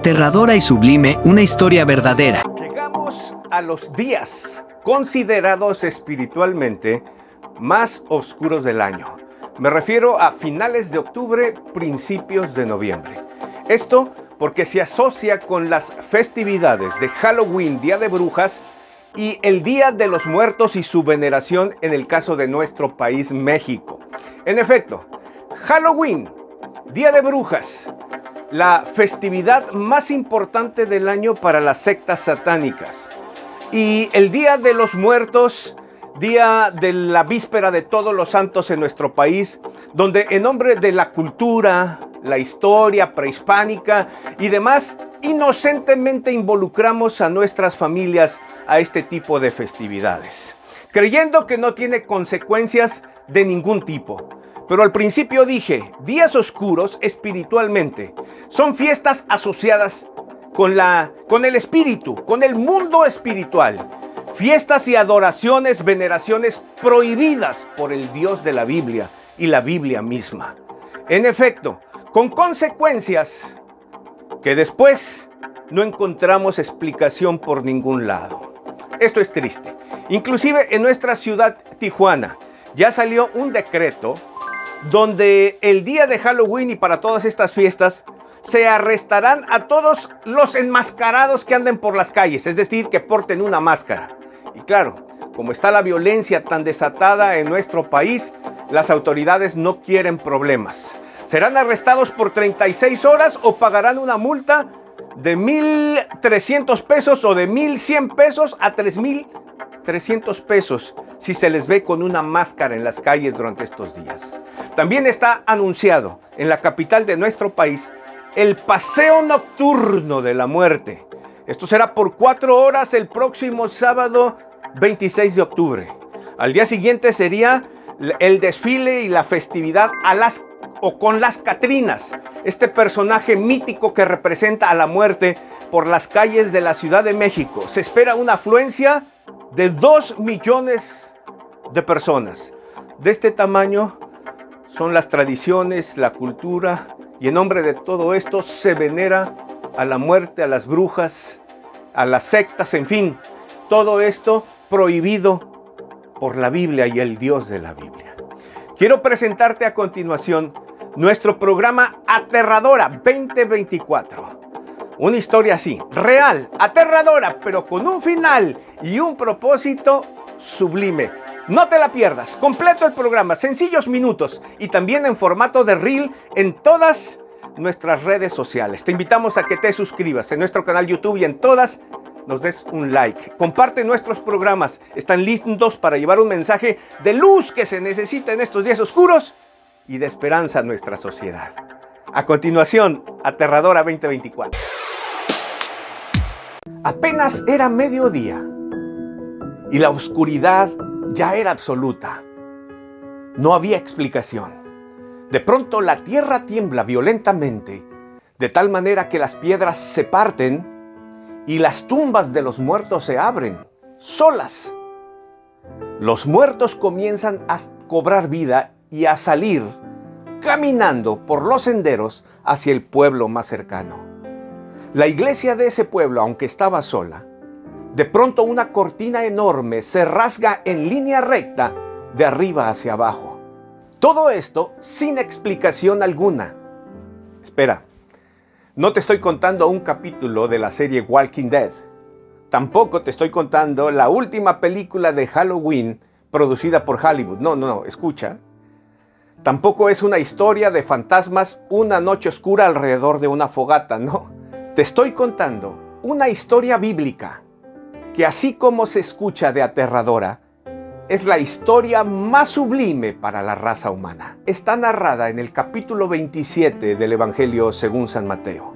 Aterradora y sublime, una historia verdadera. Llegamos a los días considerados espiritualmente más oscuros del año. Me refiero a finales de octubre, principios de noviembre. Esto porque se asocia con las festividades de Halloween, Día de Brujas, y el Día de los Muertos y su veneración en el caso de nuestro país, México. En efecto, Halloween, Día de Brujas, la festividad más importante del año para las sectas satánicas. Y el Día de los Muertos, día de la víspera de todos los santos en nuestro país, donde en nombre de la cultura, la historia prehispánica y demás, inocentemente involucramos a nuestras familias a este tipo de festividades, creyendo que no tiene consecuencias de ningún tipo. Pero al principio dije, días oscuros espiritualmente son fiestas asociadas con el espíritu, con el mundo espiritual. Fiestas y adoraciones, veneraciones prohibidas por el Dios de la Biblia y la Biblia misma. En efecto, con consecuencias que después no encontramos explicación por ningún lado. Esto es triste. Inclusive en nuestra ciudad, Tijuana, ya salió un decreto donde el día de Halloween y para todas estas fiestas se arrestarán a todos los enmascarados que anden por las calles, es decir, que porten una máscara. Y claro, como está la violencia tan desatada en nuestro país, las autoridades no quieren problemas. Serán arrestados por 36 horas o pagarán una multa de 1,300 pesos o de 1,100 pesos a 3,300 pesos si se les ve con una máscara en las calles durante estos días. También está anunciado en la capital de nuestro país el paseo nocturno de la muerte. Esto será por 4 horas el próximo sábado 26 de octubre. Al día siguiente sería el desfile y la festividad con las Catrinas, este personaje mítico que representa a la muerte por las calles de la Ciudad de México. Se espera una afluencia de 2 millones de personas. De este tamaño son las tradiciones, la cultura, y en nombre de todo esto se venera a la muerte, a las brujas, a las sectas, en fin, todo esto prohibido por la Biblia y el Dios de la Biblia. Quiero presentarte a continuación nuestro programa Aterradora 2024. Una historia así, real, aterradora, pero con un final y un propósito sublime. No te la pierdas, completo el programa, sencillos minutos y también en formato de reel en todas nuestras redes sociales. Te invitamos a que te suscribas en nuestro canal YouTube y en todas nos des un like. Comparte nuestros programas, están listos para llevar un mensaje de luz que se necesita en estos días oscuros y de esperanza a nuestra sociedad. A continuación, Aterradora 2024. Apenas era mediodía y la oscuridad ya era absoluta. No había explicación. De pronto la tierra tiembla violentamente, de tal manera que las piedras se parten y las tumbas de los muertos se abren, solas. Los muertos comienzan a cobrar vida y a salir caminando por los senderos hacia el pueblo más cercano. La iglesia de ese pueblo, aunque estaba sola, de pronto una cortina enorme se rasga en línea recta de arriba hacia abajo. Todo esto sin explicación alguna. Espera, no te estoy contando un capítulo de la serie Walking Dead. Tampoco te estoy contando la última película de Halloween producida por Hollywood. No, escucha. Tampoco es una historia de fantasmas, una noche oscura alrededor de una fogata, no. Te estoy contando una historia bíblica que, así como se escucha de aterradora, es la historia más sublime para la raza humana. Está narrada en el capítulo 27 del Evangelio según San Mateo.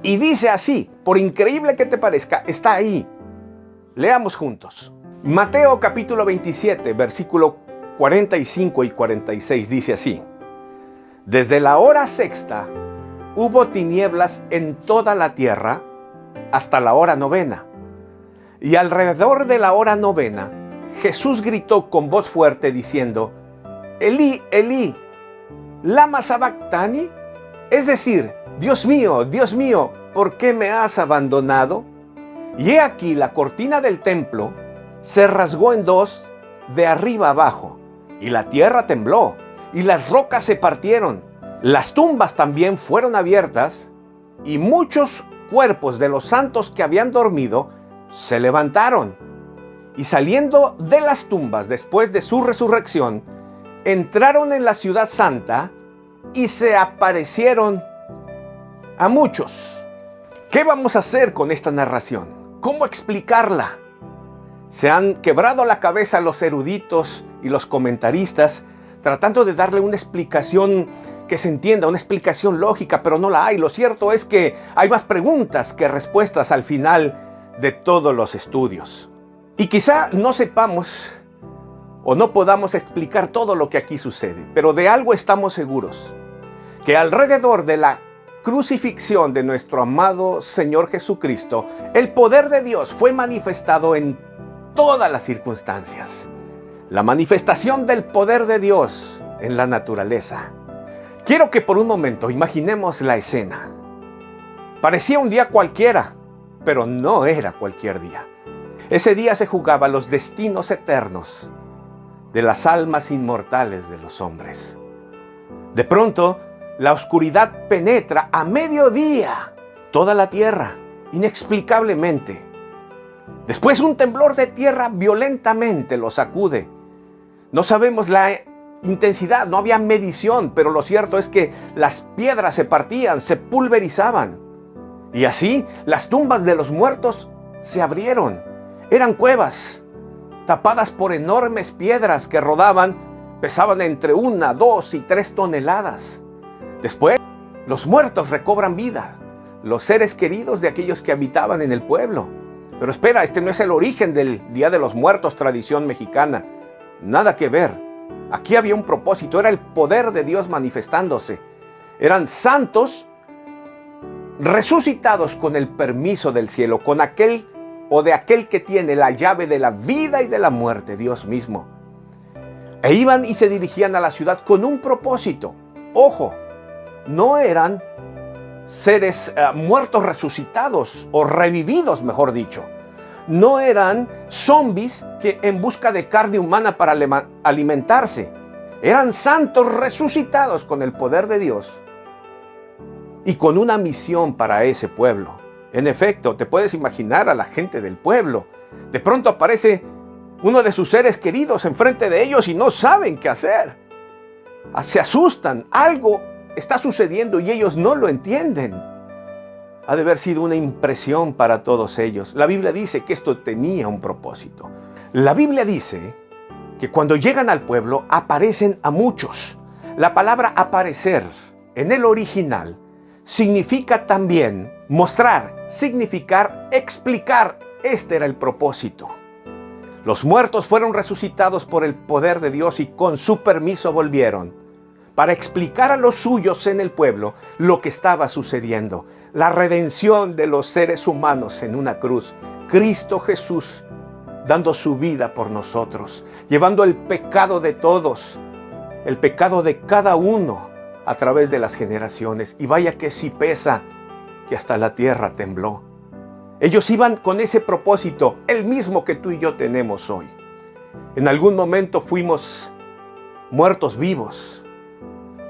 Y dice así, por increíble que te parezca, está ahí. Leamos juntos. Mateo capítulo 27, versículo 45 y 46 dice así: Desde la hora sexta hubo tinieblas en toda la tierra hasta la hora novena. Y alrededor de la hora novena, Jesús gritó con voz fuerte diciendo: Elí, Elí, ¿lama sabactani? Es decir, Dios mío, ¿por qué me has abandonado? Y he aquí la cortina del templo se rasgó en dos de arriba abajo, y la tierra tembló, y las rocas se partieron. Las tumbas también fueron abiertas, y muchos cuerpos de los santos que habían dormido se levantaron. Y saliendo de las tumbas después de su resurrección, entraron en la ciudad santa y se aparecieron a muchos. ¿Qué vamos a hacer con esta narración? ¿Cómo explicarla? Se han quebrado la cabeza los eruditos y los comentaristas tratando de darle una explicación que se entienda, una explicación lógica, pero no la hay. Lo cierto es que hay más preguntas que respuestas al final de todos los estudios. Y quizá no sepamos o no podamos explicar todo lo que aquí sucede, pero de algo estamos seguros, que alrededor de la crucifixión de nuestro amado Señor Jesucristo, el poder de Dios fue manifestado en todas las circunstancias. La manifestación del poder de Dios en la naturaleza. Quiero que por un momento imaginemos la escena. Parecía un día cualquiera, pero no era cualquier día. Ese día se jugaban los destinos eternos de las almas inmortales de los hombres. De pronto, la oscuridad penetra a mediodía toda la tierra, inexplicablemente. Después un temblor de tierra violentamente lo sacude. No sabemos la intensidad, no había medición, pero lo cierto es que las piedras se partían, se pulverizaban. Y así las tumbas de los muertos se abrieron. Eran cuevas tapadas por enormes piedras que rodaban, pesaban entre 1, 2 y 3 toneladas. Después, los muertos recobran vida, los seres queridos de aquellos que habitaban en el pueblo. Pero espera, este no es el origen del Día de los Muertos, tradición mexicana. Nada que ver. Aquí había un propósito, era el poder de Dios manifestándose. Eran santos resucitados con el permiso del cielo, con aquel o de aquel que tiene la llave de la vida y de la muerte, Dios mismo. E iban y se dirigían a la ciudad con un propósito. Ojo, no eran seres muertos resucitados o revividos, mejor dicho. No eran zombies que en busca de carne humana para alimentarse. Eran santos resucitados con el poder de Dios y con una misión para ese pueblo. En efecto, te puedes imaginar a la gente del pueblo. De pronto aparece uno de sus seres queridos enfrente de ellos y no saben qué hacer. Se asustan, algo está sucediendo y ellos no lo entienden. Ha de haber sido una impresión para todos ellos. La Biblia dice que esto tenía un propósito. La Biblia dice que cuando llegan al pueblo aparecen a muchos. La palabra aparecer en el original significa también mostrar, significar, explicar. Este era el propósito. Los muertos fueron resucitados por el poder de Dios y con su permiso volvieron para explicar a los suyos en el pueblo lo que estaba sucediendo. La redención de los seres humanos en una cruz. Cristo Jesús dando su vida por nosotros, llevando el pecado de todos, el pecado de cada uno a través de las generaciones. Y vaya que sí pesa, que hasta la tierra tembló. Ellos iban con ese propósito, el mismo que tú y yo tenemos hoy. En algún momento fuimos muertos vivos,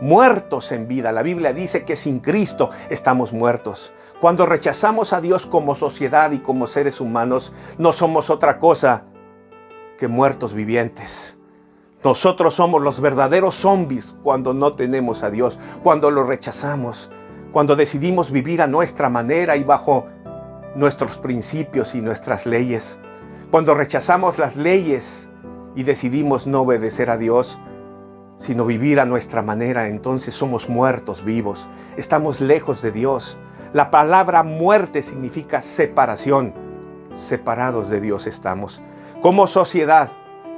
muertos en vida. La Biblia dice que sin Cristo estamos muertos. Cuando rechazamos a Dios como sociedad y como seres humanos, no somos otra cosa que muertos vivientes. Nosotros somos los verdaderos zombies cuando no tenemos a Dios, cuando lo rechazamos, cuando decidimos vivir a nuestra manera y bajo nuestros principios y nuestras leyes. Cuando rechazamos las leyes y decidimos no obedecer a Dios, sino vivir a nuestra manera, entonces somos muertos vivos. Estamos lejos de Dios. La palabra muerte significa separación. Separados de Dios estamos. Como sociedad,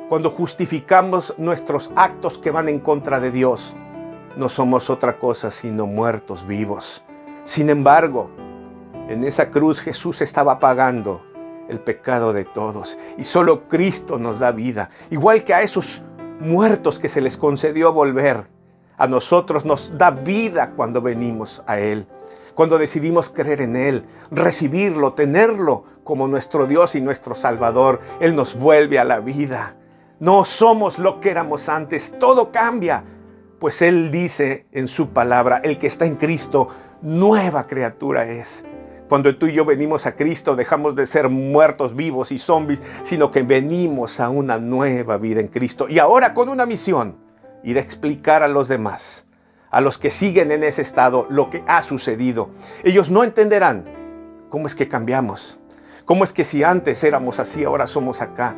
cuando justificamos nuestros actos que van en contra de Dios, no somos otra cosa sino muertos vivos. Sin embargo, en esa cruz Jesús estaba pagando el pecado de todos y solo Cristo nos da vida. Igual que a esos muertos que se les concedió volver, a nosotros nos da vida cuando venimos a Él. cuando decidimos creer en Él, recibirlo, tenerlo como nuestro Dios y nuestro Salvador, Él nos vuelve a la vida. No somos lo que éramos antes, todo cambia. Pues Él dice en su palabra, el que está en Cristo, nueva criatura es. Cuando tú y yo venimos a Cristo, dejamos de ser muertos vivos y zombies, sino que venimos a una nueva vida en Cristo. Y ahora con una misión, ir a explicar a los demás, a los que siguen en ese estado, lo que ha sucedido. Ellos no entenderán cómo es que cambiamos, cómo es que si antes éramos así, ahora somos acá.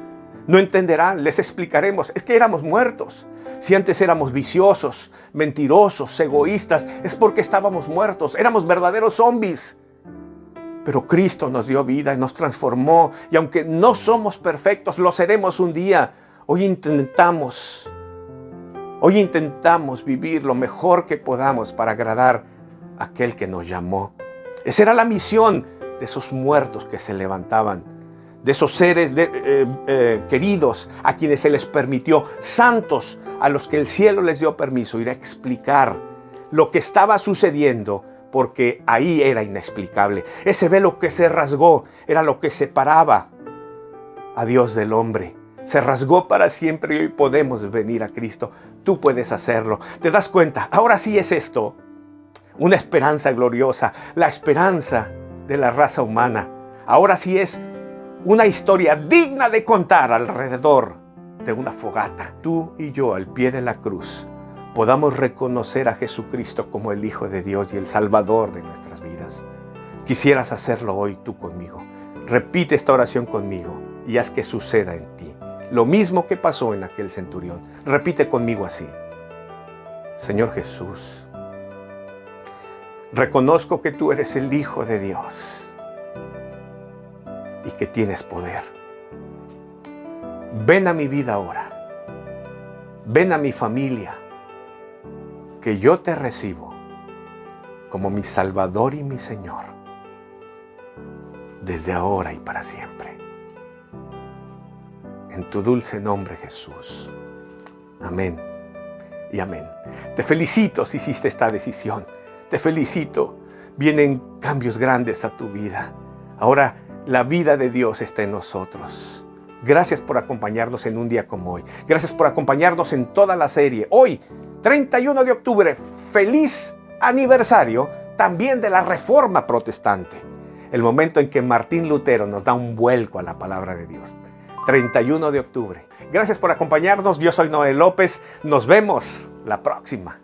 No entenderán, les explicaremos, es que éramos muertos. Si antes éramos viciosos, mentirosos, egoístas, es porque estábamos muertos, éramos verdaderos zombies. Pero Cristo nos dio vida y nos transformó, y aunque no somos perfectos, lo seremos un día. Hoy intentamos vivir lo mejor que podamos para agradar a aquel que nos llamó. Esa era la misión de esos muertos que se levantaban, de esos seres queridos a quienes se les permitió, santos a los que el cielo les dio permiso, ir a explicar lo que estaba sucediendo, porque ahí era inexplicable. Ese velo que se rasgó era lo que separaba a Dios del hombre. Se rasgó para siempre y hoy podemos venir a Cristo. Tú puedes hacerlo. ¿Te das cuenta? Ahora sí es esto una esperanza gloriosa, la esperanza de la raza humana. Ahora sí es una historia digna de contar alrededor de una fogata. Tú y yo al pie de la cruz podamos reconocer a Jesucristo como el Hijo de Dios y el Salvador de nuestras vidas. Quisieras hacerlo hoy tú conmigo. Repite esta oración conmigo y haz que suceda en ti lo mismo que pasó en aquel centurión. Repite conmigo así: Señor Jesús, reconozco que tú eres el Hijo de Dios y que tienes poder. Ven a mi vida ahora. Ven a mi familia, que yo te recibo como mi Salvador y mi Señor, desde ahora y para siempre. En tu dulce nombre, Jesús. Amén y amén. Te felicito si hiciste esta decisión. Te felicito. Vienen cambios grandes a tu vida. Ahora la vida de Dios está en nosotros. Gracias por acompañarnos en un día como hoy. Gracias por acompañarnos en toda la serie. Hoy, 31 de octubre, feliz aniversario también de la Reforma Protestante. El momento en que Martín Lutero nos da un vuelco a la palabra de Dios. 31 de octubre. Gracias por acompañarnos. Yo soy Noé López. Nos vemos la próxima.